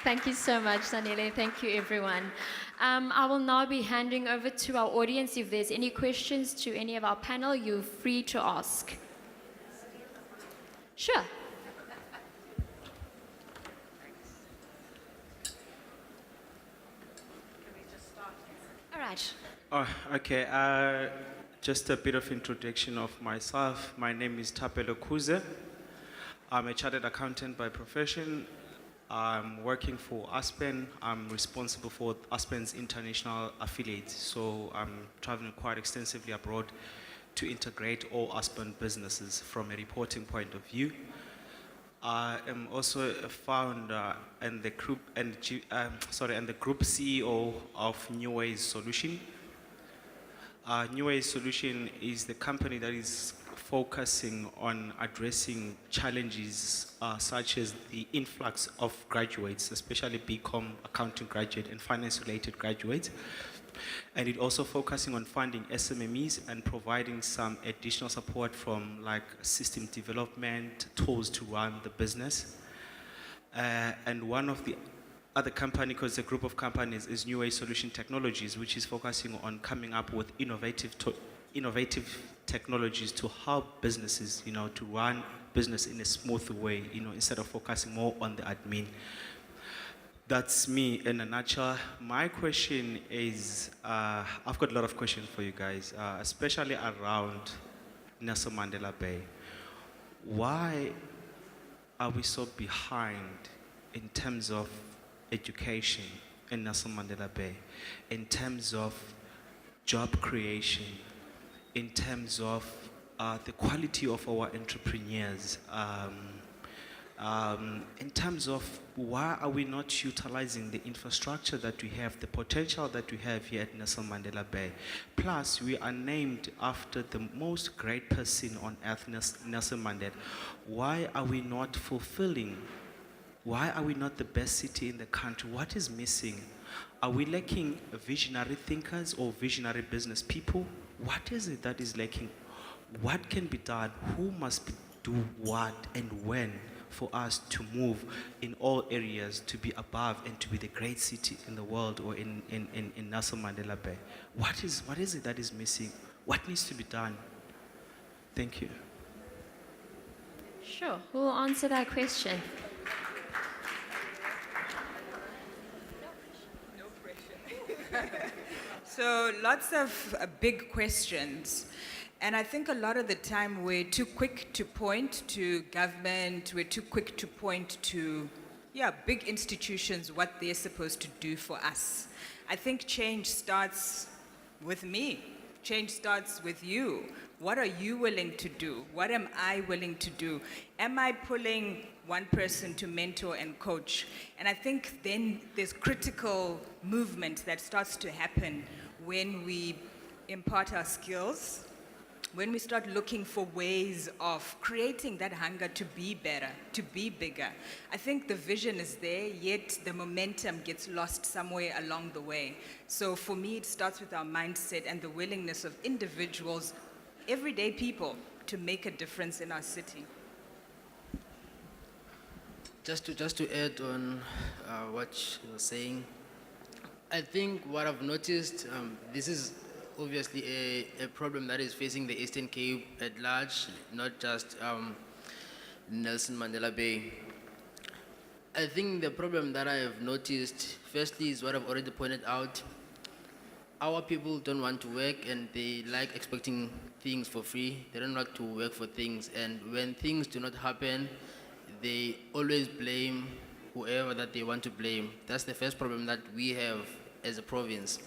Thank you so much, Zanele. Thank you, everyone. I will now be handing over to our audience. If there's any questions to any of our panel, you're free to ask. Sure. All right. Oh, okay. Just a bit of introduction of myself. My name is Tapelo Kuze. I'm a chartered accountant by profession. I'm working for Aspen. I'm responsible for Aspen's international affiliate. So I'm traveling quite extensively abroad to integrate all Aspen businesses from a reporting point of view. I am also a founder and the group and the group CEO of New Ways Solution. New Ways Solution is the company that is focusing on addressing challenges such as the influx of graduates, especially BCom accounting graduate and finance-related graduates. And it also focusing on funding SMMEs and providing some additional support from like system development, tools to run the business. And one of the other company, because the group of companies is New Age Solution Technologies, which is focusing on coming up with innovative technologies to help businesses, to run business in a smooth way, instead of focusing more on the admin. That's me in a nutshell. My question is, I've got a lot of questions for you guys, especially around Nelson Mandela Bay. Why are we so behind in terms of education in Nelson Mandela Bay, in terms of job creation, in terms of the quality of our entrepreneurs, in terms of why are we not utilizing the infrastructure that we have, the potential that we have here at Nelson Mandela Bay? Plus, we are named after the most great person on earth, Nelson Mandela. Why are we not fulfilling? Why are we not the best city in the country? What is missing? Are we lacking visionary thinkers or visionary business people? What is it that is lacking? What can be done? Who must do what and when for us to move in all areas to be above and to be the great city in the world or in Nelson Mandela Bay? What is it that is missing? What needs to be done? Thank you. Sure. Who will answer that question? So lots of big questions. And I think a lot of the time we're too quick to point to government, we're too quick to point to, big institutions, what they're supposed to do for us. I think change starts with me. Change starts with you. What are you willing to do? What am I willing to do? Am I pulling one person to mentor and coach? And I think then there's critical movement that starts to happen when we impart our skills, when we start looking for ways of creating that hunger to be better, to be bigger. I think the vision is there, yet the momentum gets lost somewhere along the way. So for me, it starts with our mindset and the willingness of individuals, everyday people, to make a difference in our city. Just to add on what you were saying, I think what I've noticed, this is obviously a problem that is facing the Eastern Cape at large, not just Nelson Mandela Bay. I think the problem that I have noticed, firstly, is what I've already pointed out. Our people don't want to work and they like expecting things for free. They don't like to work for things. And when things do not happen, they always blame whoever that they want to blame. That's the first problem that we have as a province.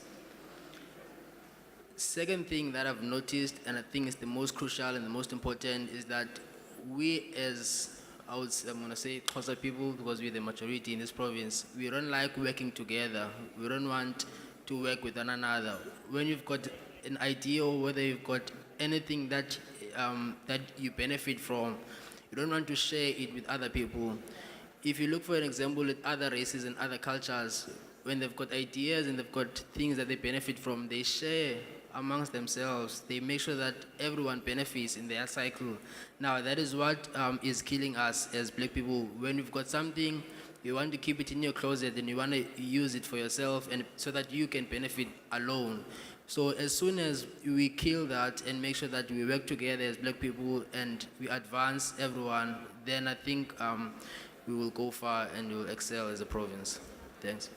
Second thing that I've noticed, and I think is the most crucial and the most important, is that we as, I'm going to say Xhosa people, because we're the majority in this province, we don't like working together. We don't want to work with one another. When you've got an idea or whether you've got anything that, that you benefit from, you don't want to share it with other people. If you look for an example with other races and other cultures, when they've got ideas and they've got things that they benefit from, they share amongst themselves. They make sure that everyone benefits in their cycle. Now, that is what is killing us as black people. When you've got something, you want to keep it in your closet and you want to use it for yourself and so that you can benefit alone. So as soon as we kill that and make sure that we work together as black people and we advance everyone, then I think we will go far and we will excel as a province. Thanks.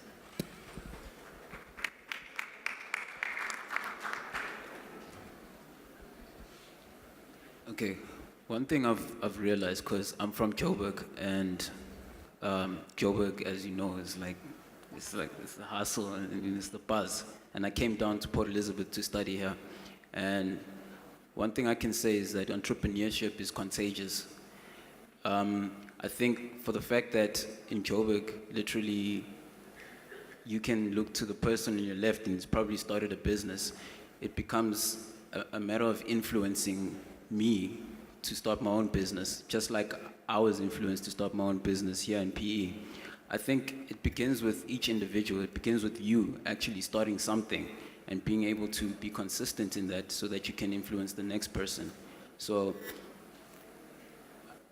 Okay, one thing I've realized, because I'm from Joburg, and Joburg, as you know, is it's the hustle and it's the buzz. And I came down to Port Elizabeth to study here. And one thing I can say is that entrepreneurship is contagious. I think for the fact that in Joburg, literally, you can look to the person on your left and he's probably started a business. It becomes a matter of influencing me to start my own business, just like I was influenced to start my own business here in PE. I think it begins with each individual. It begins with you actually starting something and being able to be consistent in that so that you can influence the next person. So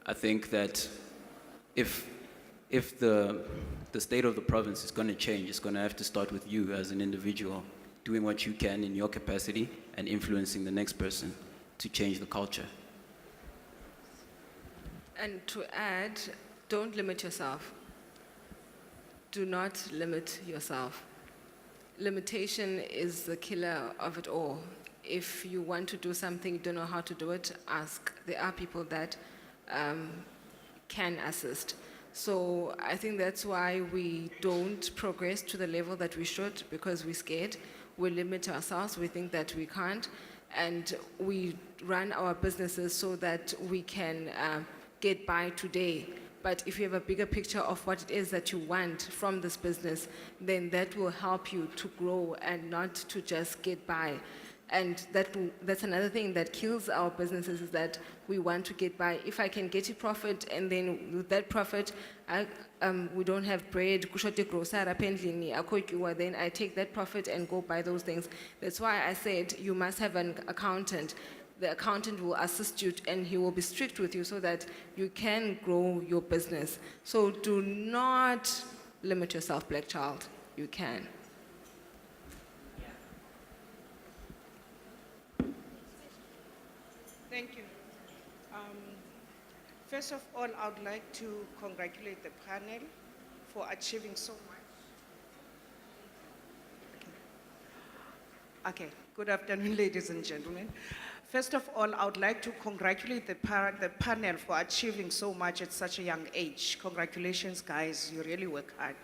I think that if the state of the province is going to change, it's going to have to start with you as an individual, doing what you can in your capacity and influencing the next person to change the culture. And to add, don't limit yourself. Do not limit yourself. Limitation is the killer of it all. If you want to do something, you don't know how to do it, ask. There are people that can assist. So I think that's why we don't progress to the level that we should, because we're scared. We limit ourselves, we think that we can't, and we run our businesses so that we can get by today. But if you have a bigger picture of what it is that you want from this business, then that will help you to grow and not to just get by. And that's another thing that kills our businesses, is that we want to get by. If I can get a profit, and then with that profit, we don't have bread, then I take that profit and go buy those things. That's why I said you must have an accountant. The accountant will assist you and he will be strict with you so that you can grow your business. So do not limit yourself, black child. You can. Thank you. First of all, I would like to congratulate the panel for achieving so much. Okay, good afternoon, ladies and gentlemen. First of all, I would like to congratulate the panel for achieving so much at such a young age. Congratulations, guys, you really work hard.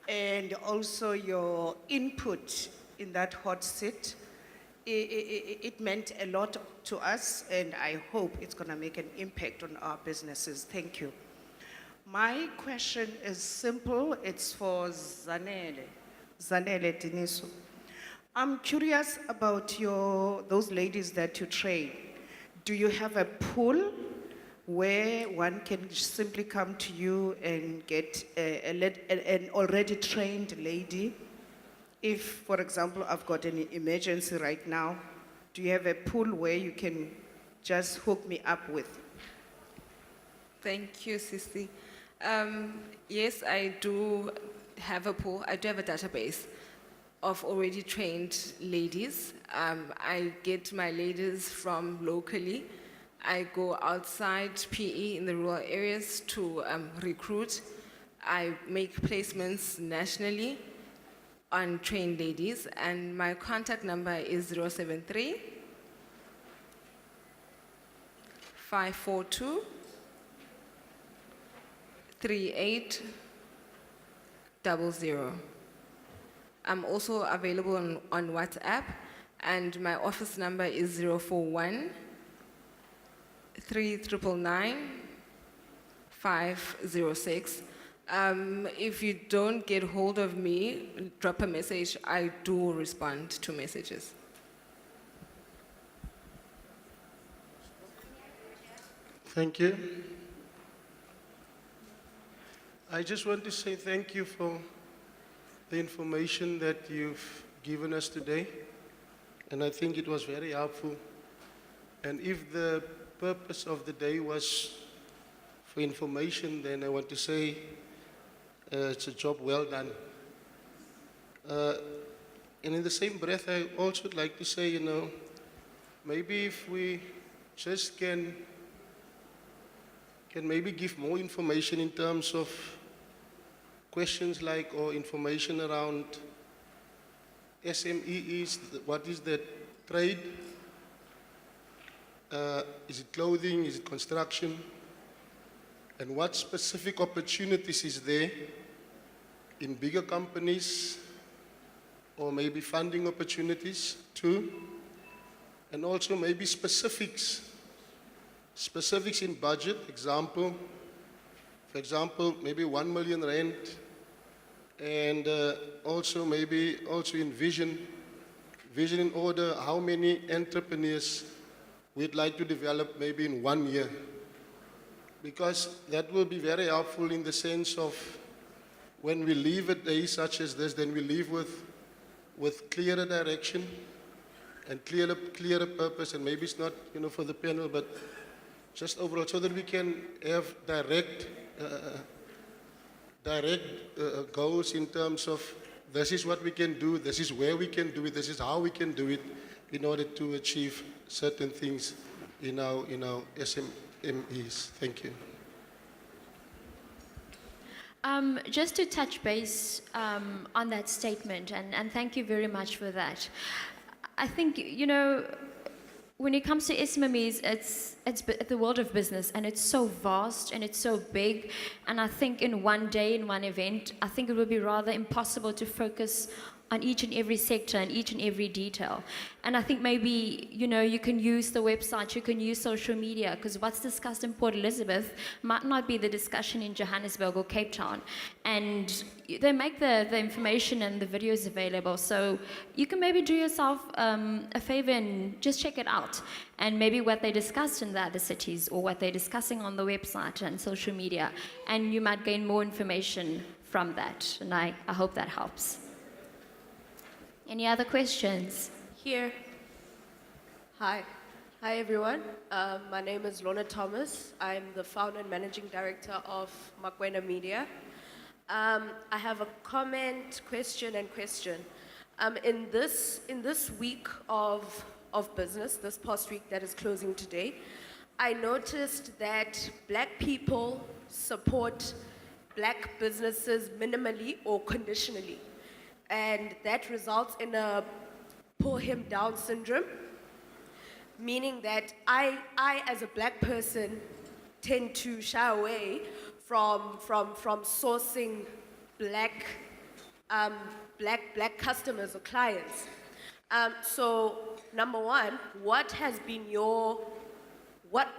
And also your input in that hot seat. It meant a lot to us, and I hope it's going to make an impact on our businesses. Thank you. My question is simple. It's for Zanele Diniso. I'm curious about those ladies that you train. Do you have a pool where one can simply come to you and get an already trained lady? If, for example, I've got an emergency right now, do you have a pool where you can just hook me up with? Thank you, Sisi. Yes, I do have a pool. I do have a database of already trained ladies. I get my ladies from locally. I go outside PE in the rural areas to recruit. I make placements nationally on trained ladies, and my contact number is 073 542 3800. I'm also available on WhatsApp, and my office number is 041 3999 506. If you don't get hold of me, drop a message. I do respond to messages. Thank you. I just want to say thank you for the information that you've given us today. And I think it was very helpful. And if the purpose of the day was for information, then I want to say it's a job well done. And in the same breath, I also would like to say, maybe if we just can maybe give more information in terms of questions like, or information around SMEs, what is the trade? Is it clothing, is it construction? And what specific opportunities is there in bigger companies, or maybe funding opportunities too? And also maybe specifics in budget, for example, maybe 1 million rand, and also in vision in order, how many entrepreneurs we'd like to develop maybe in 1 year. Because that will be very helpful in the sense of when we leave a day such as this, then we leave with clearer direction and clearer purpose, and maybe it's not, for the panel, but just overall, so that we can have direct goals in terms of this is what we can do, this is where we can do it, this is how we can do it in order to achieve certain things in our SMMEs. Thank you. Just to touch base on that statement, and thank you very much for that. I think, when it comes to SMMEs, it's the world of business, and it's so vast and it's so big. And I think in one day, in one event, I think it would be rather impossible to focus on each and every sector and each and every detail. And I think maybe, you can use the website, you can use social media, because what's discussed in Port Elizabeth might not be the discussion in Johannesburg or Cape Town. And they make the information and the videos available. So you can maybe do yourself a favor and just check it out. And maybe what they discussed in the other cities, or what they're discussing on the website and social media. And you might gain more information from that. And I hope that helps. Any other questions? Here. Hi. Hi, everyone. My name is Lorna Thomas. I'm the founder and managing director of Makwena Media. I have a comment, question. In this week of business, this past week that is closing today, I noticed that Black people support Black businesses minimally or conditionally. And that results in a pull him down syndrome, meaning that I as a Black person tend to shy away from sourcing black customers or clients. So number one, what has been what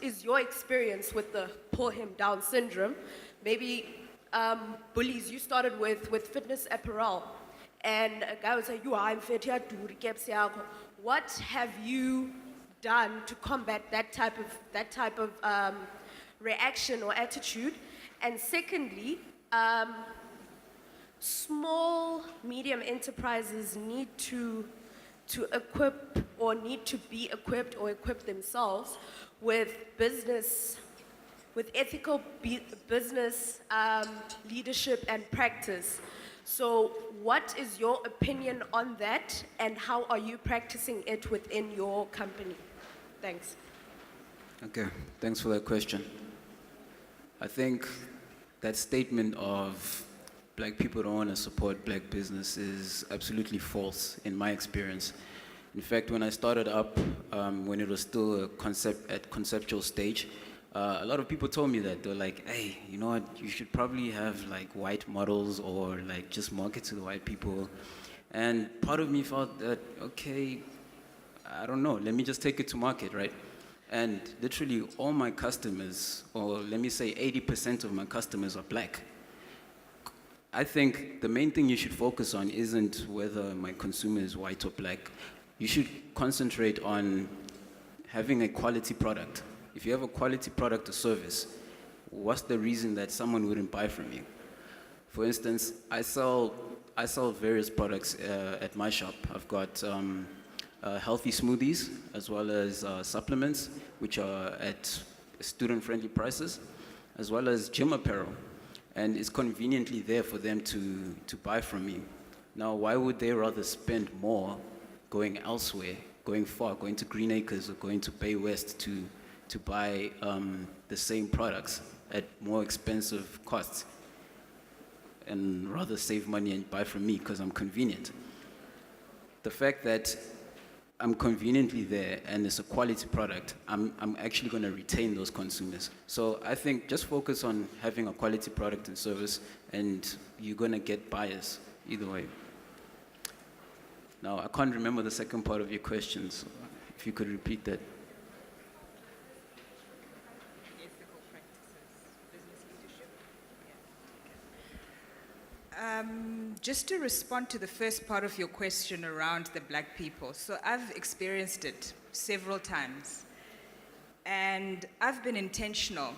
is your experience with the pull him down syndrome? Maybe Bullyz, you started with fitness apparel, and a guy would say, I'm fit here, what have you done to combat that type of reaction or attitude? And secondly, small, medium enterprises need to equip or need to be equipped or equip themselves with ethical business leadership and practice. So what is your opinion on that, and how are you practicing it within your company? Thanks. Okay, thanks for that question. I think that statement of Black people don't want to support Black business is absolutely false in my experience. In fact, when I started up, when it was still at conceptual stage, A lot of people told me that. They're like, hey, you know what, you should probably have like white models or like just market to the white people. And part of me felt that, okay, I don't know, let me just take it to market, right? And literally all my customers, or let me say 80% of my customers are black. I think the main thing you should focus on isn't whether my consumer is white or black. You should concentrate on having a quality product. If you have a quality product or service, what's the reason that someone wouldn't buy from you? For instance, I sell various products at my shop. I've got healthy smoothies as well as supplements, which are at student-friendly prices, as well as gym apparel. And it's conveniently there for them to buy from me. Now, why would they rather spend more going elsewhere, going far, going to Green Acres or going to Bay West to buy the same products at more expensive costs, and rather save money and buy from me because I'm convenient? The fact that I'm conveniently there and it's a quality product, I'm actually going to retain those consumers. So I think just focus on having a quality product and service, and you're going to get buyers either way. Now, I can't remember the second part of your question, so if you could repeat that. Ethical practices, business leadership. Just to respond to the first part of your question around the black people. So I've experienced it several times. And I've been intentional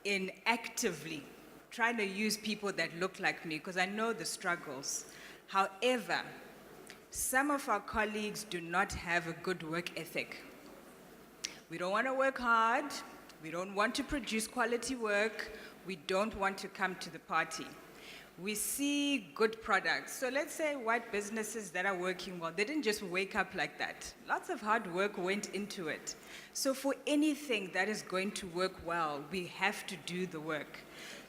in actively trying to use people that look like me because I know the struggles. However, some of our colleagues do not have a good work ethic. We don't want to work hard. We don't want to produce quality work. We don't want to come to the party. We see good products. So let's say white businesses that are working well, they didn't just wake up like that. Lots of hard work went into it. So for anything that is going to work well, we have to do the work.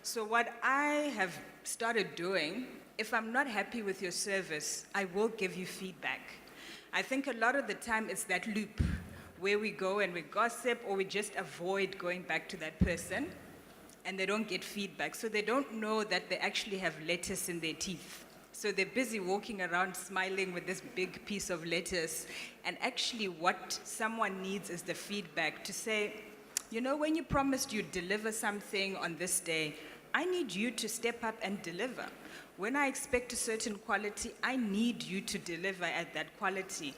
So what I have started doing, if I'm not happy with your service, I will give you feedback. I think a lot of the time it's that loop where we go and we gossip or we just avoid going back to that person, and they don't get feedback. So they don't know that they actually have lettuce in their teeth. So they're busy walking around smiling with this big piece of lettuce. And actually what someone needs is the feedback to say, you know, when you promised you'd deliver something on this day, I need you to step up and deliver. When I expect a certain quality, I need you to deliver at that quality.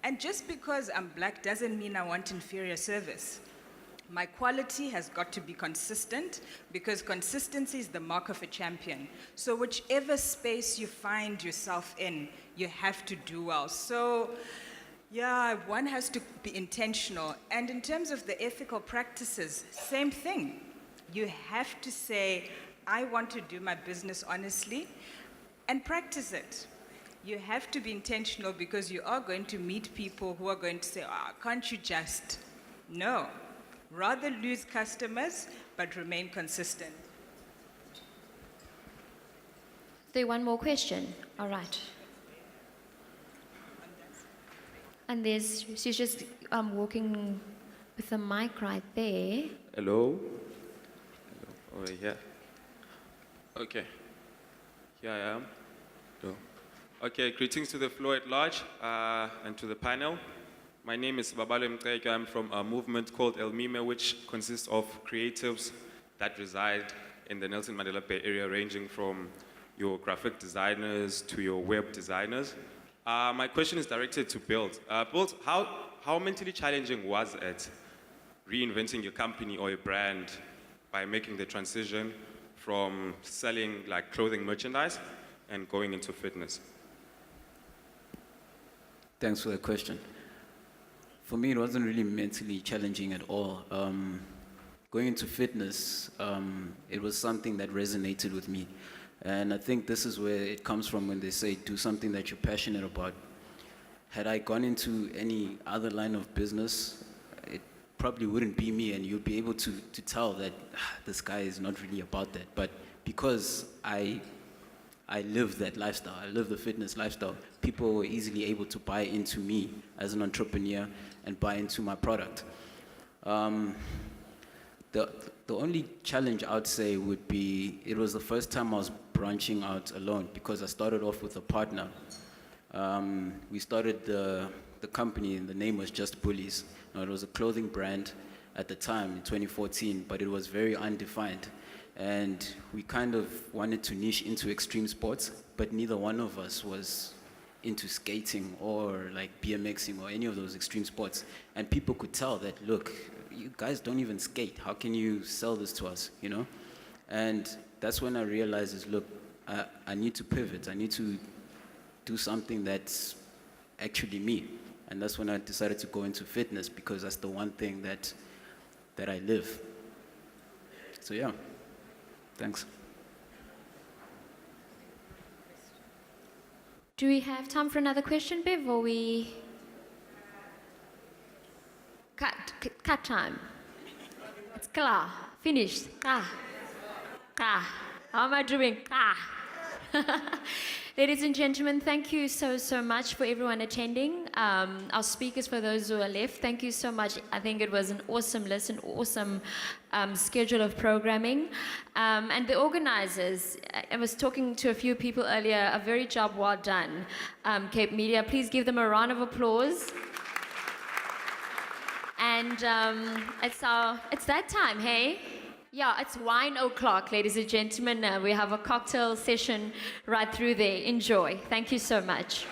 And just because I'm black doesn't mean I want inferior service. My quality has got to be consistent because consistency is the mark of a champion. So whichever space you find yourself in, you have to do well. So yeah, one has to be intentional. And in terms of the ethical practices, same thing. You have to say, I want to do my business honestly and practice it. You have to be intentional because you are going to meet people who are going to say, can't you just? No. Rather lose customers, but remain consistent. Is there one more question? All right. And she's just walking with the mic right there. Hello? Hello, over here. Okay. Here I am. Hello. Okay, greetings to the floor at large and to the panel. My name is Babalo Mteke. I'm from a movement called SMME, which consists of creatives that reside in the Nelson Mandela Bay area, ranging from your graphic designers to your web designers. My question is directed to Bullyz. Bullyz, how mentally challenging was it reinventing your company or your brand by making the transition from selling like clothing merchandise and going into fitness? Thanks for the question. For me, it wasn't really mentally challenging at all. Going into fitness, it was something that resonated with me. And I think this is where it comes from when they say, do something that you're passionate about. Had I gone into any other line of business, it probably wouldn't be me, and you'd be able to tell that this guy is not really about that. But because I live that lifestyle, I live the fitness lifestyle, people were easily able to buy into me as an entrepreneur and buy into my product. the only challenge I'd say would be, it was the first time I was branching out alone because I started off with a partner. We started the company, and the name was just Bullyz. It was a clothing brand at the time in 2014, but it was very undefined. And we kind of wanted to niche into extreme sports, but neither one of us was into skating or like BMXing or any of those extreme sports. And people could tell that, look, you guys don't even skate. How can you sell this to us, you know? And that's when I realized is, look, I need to pivot. I need to do something that's actually me. And that's when I decided to go into fitness, because that's the one thing that I live. So yeah, thanks. Do we have time for another question, Bev, or we... Cut time. It's klar. Finished. How am I doing? Ladies and gentlemen, thank you so much for everyone attending. Our speakers, for those who are left, thank you so much. I think it was an awesome list, an awesome schedule of programming. And the organizers, I was talking to a few people earlier, a very job well done. Cape Media, please give them a round of applause. And it's that time, hey? Yeah, it's wine o'clock, ladies and gentlemen. We have a cocktail session right through there. Enjoy. Thank you so much.